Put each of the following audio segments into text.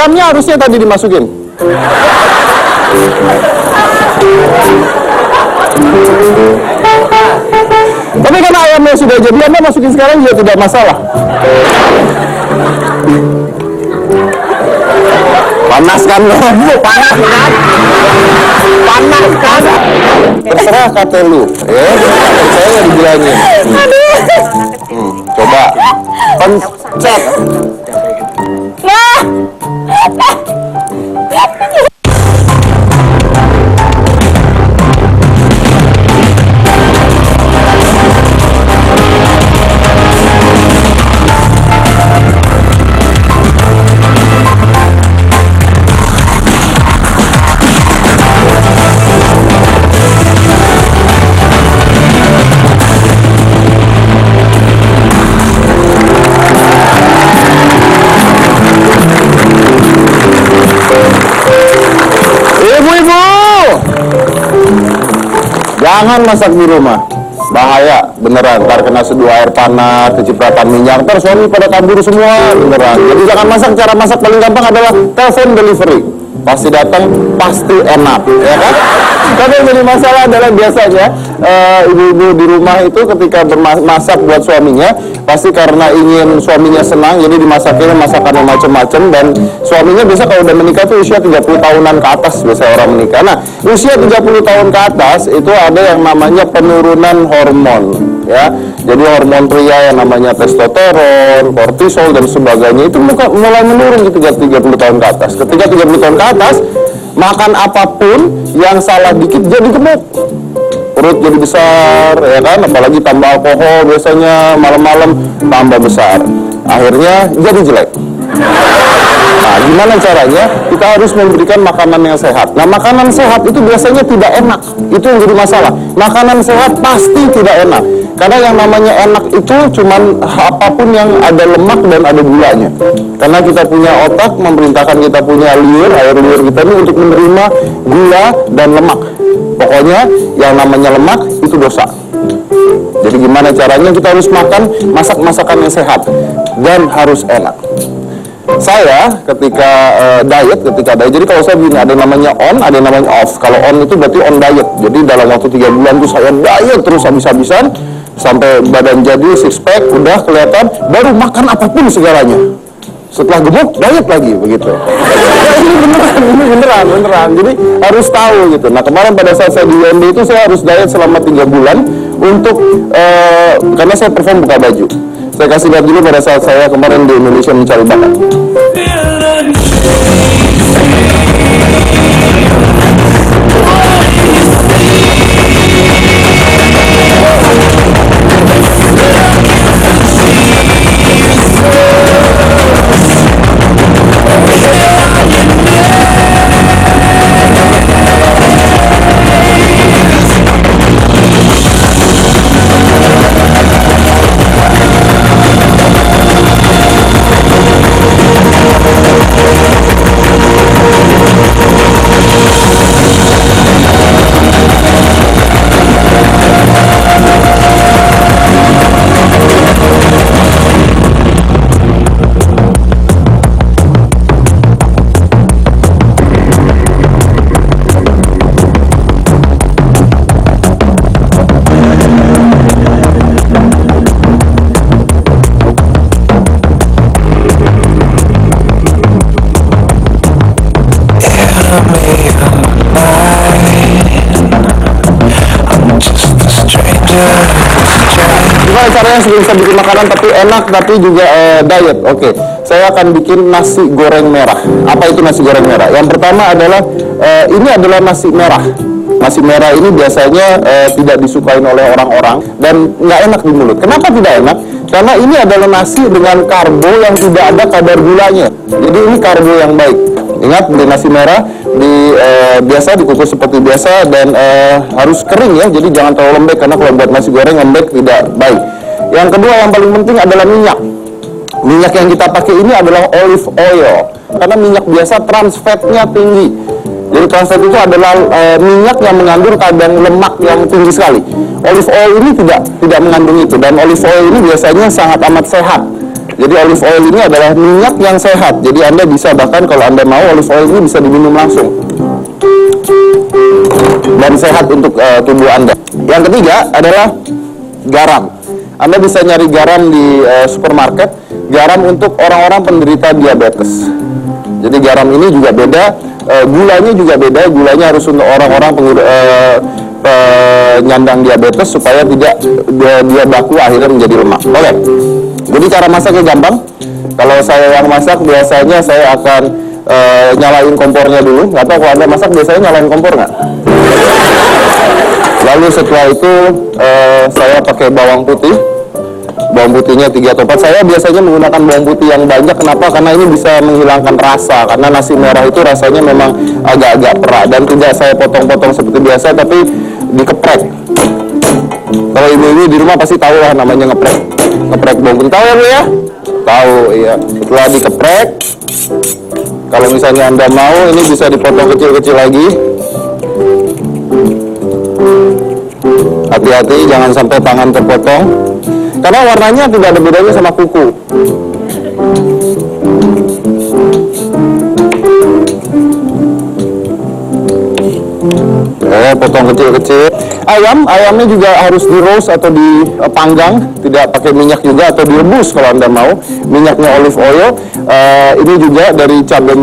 ayamnya harusnya tadi dimasukin. Tapi karena ayamnya sudah jadi, Anda masukin sekarang juga tidak masalah. Panas kan? Panas kan? Panas kan? Terserah kata lu, ya. Saya dibilangin. Coba pencet. Jangan masak di rumah, bahaya beneran. Ntar kena seduh air panas, kecipratan minyak, ntar suami pada kabur semua beneran. Jadi jangan masak. Cara masak paling gampang adalah telepon delivery, pasti datang, pasti enak, ya kan? Tapi yang jadi masalah adalah biasanya ibu-ibu di rumah itu ketika bermasak buat suaminya, pasti karena ingin suaminya senang, jadi dimasakin masakannya macam-macam. Dan suaminya biasa kalau udah menikah tuh usia 30 tahunan ke atas biasa orang menikah. Nah, usia 30 tahun ke atas itu ada yang namanya penurunan hormon, ya. Jadi hormon pria yang namanya testosteron, kortisol dan sebagainya itu mulai menurun di 30 tahun ke atas. Ketika 30 tahun ke atas, makan apapun yang salah dikit jadi gemuk, perut jadi besar, ya kan? Apalagi tambah alkohol biasanya malam-malam tambah besar, akhirnya jadi jelek. Nah, gimana caranya? Kita harus memberikan makanan yang sehat. Nah, makanan sehat itu biasanya tidak enak. Itu yang jadi masalah. Makanan sehat pasti tidak enak. Karena yang namanya enak itu cuman apapun yang ada lemak dan ada gulanya. Karena kita punya otak memerintahkan kita punya liur, air liur kita ini untuk menerima gula dan lemak. Pokoknya yang namanya lemak itu dosa. Jadi gimana caranya? Kita harus makan masakan yang sehat dan harus enak. Saya ketika diet, jadi kalau saya begini, ada yang namanya on, ada yang namanya off. Kalau on itu berarti on diet. Jadi dalam waktu 3 bulan itu saya diet terus habis-habisan sampai badan jadi six pack, udah kelihatan, baru makan apapun segalanya. Setelah gemuk, diet lagi begitu. Ya, ini beneran. Jadi harus tahu gitu. Nah, kemarin pada saat saya di UMB itu saya harus diet selama 3 bulan untuk karena saya perform buka baju. Saya kasih lihat dulu pada saat saya kemarin di Indonesia Mencari Bakat. Gimana caranya bisa bikin makanan tapi enak tapi juga diet? Oke, saya akan bikin nasi goreng merah. Apa itu nasi goreng merah? Yang pertama adalah ini adalah nasi merah. Nasi merah ini biasanya tidak disukai oleh orang-orang dan nggak enak di mulut. Kenapa tidak enak? Karena ini adalah nasi dengan karbo yang tidak ada kadar gulanya. Jadi ini karbo yang baik. Ingat, di nasi merah biasa dikukus seperti biasa dan harus kering ya. Jadi jangan terlalu lembek karena kalau buat nasi goreng lembek tidak baik. Yang kedua yang paling penting adalah minyak. Minyak yang kita pakai ini adalah olive oil. Karena minyak biasa trans fatnya tinggi. Jadi trans fat itu adalah minyak yang mengandung kadar lemak yang tinggi sekali. Olive oil ini tidak mengandung itu, dan olive oil ini biasanya sangat amat sehat. Jadi olive oil ini adalah minyak yang sehat. Jadi Anda bisa, bahkan kalau Anda mau, olive oil ini bisa diminum langsung dan sehat untuk tubuh Anda. Yang ketiga adalah garam. Anda bisa nyari garam di supermarket, garam untuk orang-orang penderita diabetes. Jadi garam ini juga beda, gulanya juga beda. Gulanya harus untuk orang-orang penyandang diabetes supaya tidak dia baku akhirnya menjadi lemak. Oke. Jadi cara masaknya gampang. Kalau saya yang masak biasanya saya akan nyalain kompornya dulu. Nggak tahu kalau Anda masak biasanya nyalain kompor nggak? Lalu setelah itu saya pakai bawang putih. Bawang putihnya 3 atau 4. Saya biasanya menggunakan bawang putih yang banyak. Kenapa? Karena ini bisa menghilangkan rasa. Karena nasi merah itu rasanya memang agak-agak perak. Dan tidak saya potong-potong seperti biasa, tapi dikeprek. Kalau ibu-ibu di rumah pasti tahu lah namanya ngeprek. Ngeprek bawang putih. Tahu ya Bu ya? Tahu, iya. Setelah dikeprek, kalau misalnya Anda mau, ini bisa dipotong kecil-kecil lagi. Hati-hati, jangan sampai tangan terpotong. Karena warnanya tidak ada bedanya sama kuku. Potong kecil-kecil. Ayamnya juga harus di roast atau dipanggang, tidak pakai minyak juga, atau direbus kalau Anda mau. Minyaknya olive oil. Ini juga dari cabai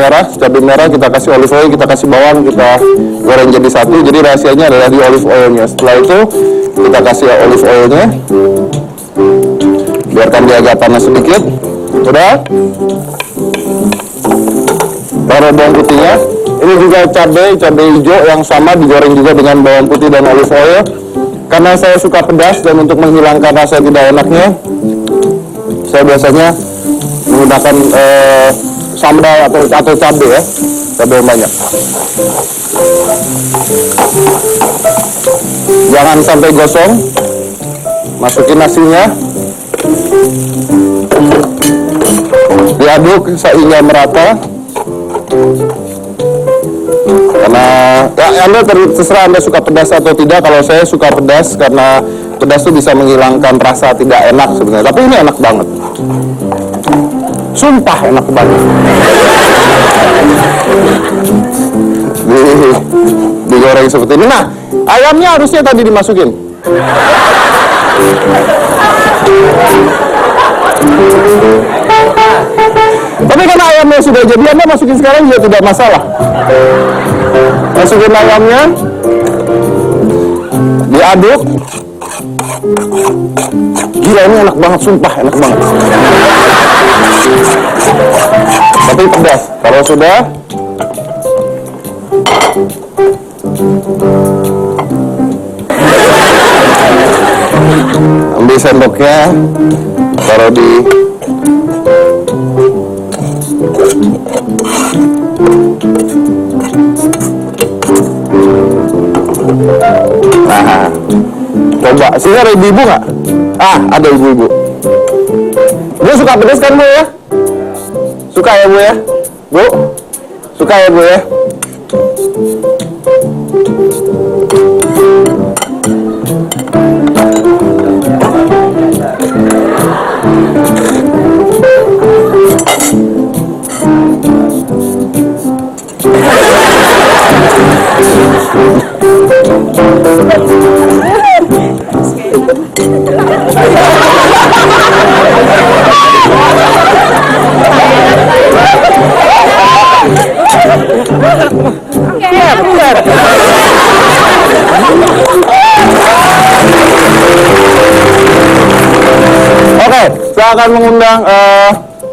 merah kita kasih olive oil, kita kasih bawang, kita goreng jadi satu. Jadi rahasianya adalah di olive oilnya. Setelah itu kita kasih olive oilnya, biarkan dia agak panas sedikit. Udah, taruh bawang putihnya. Ini juga cabai hijau yang sama digoreng juga dengan bawang putih dan olive oil. Karena saya suka pedas dan untuk menghilangkan rasa tidak enaknya, saya biasanya menggunakan sambal atau cabai ya, cabai yang banyak. Jangan sampai gosong. Masukin nasinya, diaduk sehingga merata. Karena ya, Anda terserah Anda suka pedas atau tidak. Kalau saya suka pedas karena pedas itu bisa menghilangkan rasa tidak enak sebenarnya. Tapi ini enak banget. Sumpah enak banget. Digoreng seperti ini. Nah, ayamnya harusnya tadi dimasukin. Tapi karena ayamnya sudah jadi, Anda masukin sekarang juga tidak masalah. Masukin ayamnya, diaduk. Gila, ini enak banget, sumpah enak banget. Tapi pedas. Kalau sudah, ambil sendoknya, taruh di coba. Sini ada ibu-ibu nggak? Ada ibu-ibu. Bu suka pedas kan Bu ya? Suka ya Bu ya? Bu? Suka ya Bu ya? Oke, saya akan mengundang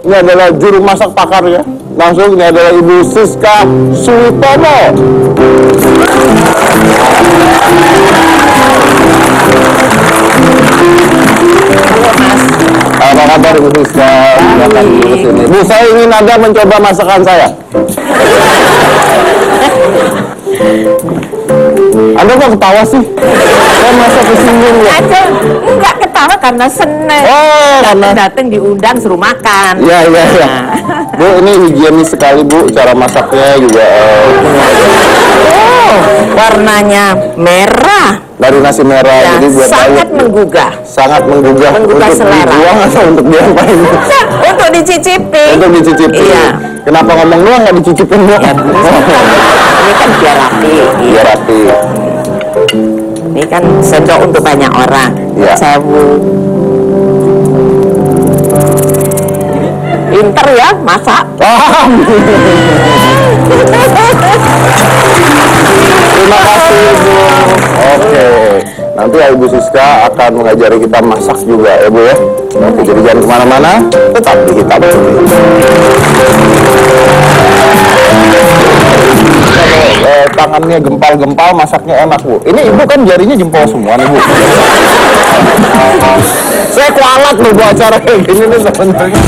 ini adalah juru masak pakar ya. Langsung ini adalah Ibu Siska Suitomo. Apa kabar Ibu Siska? Bu, saya ingin Anda mencoba masakan saya. Anda kok ketawa sih? Saya merasa kesinggung ya. Enggak ketawa karena seneng. Oh, karena datang diundang suruh makan. Iya. Bu, ini higienis sekali Bu, cara masaknya juga. Warnanya merah. dari nasi merah. Ya, Jadi buat sangat diet. menggugah. Sangat menggugah. Menggugah untuk selera. dibuang atau untuk diapain? Untuk dicicipi. Untuk dicicipi. Iya. Kenapa ngomong doang nggak dicicipin doang? Ya, ini kan biar rapi. Biar rapi. Ini kan sendok untuk banyak orang. Iya. Sewu. Pinter ya masak. Terima kasih Ibu. Oke, nanti Ibu Siska akan mengajari kita masak juga ya Bu ya. Oke, jadi jangan kemana-mana, tetap di Hitam Putih. Tangannya gempal-gempal, masaknya enak Bu. Ini Ibu kan jarinya jempol semua nih Bu. Saya kualat loh Bu acara kayak gini nih sebenarnya.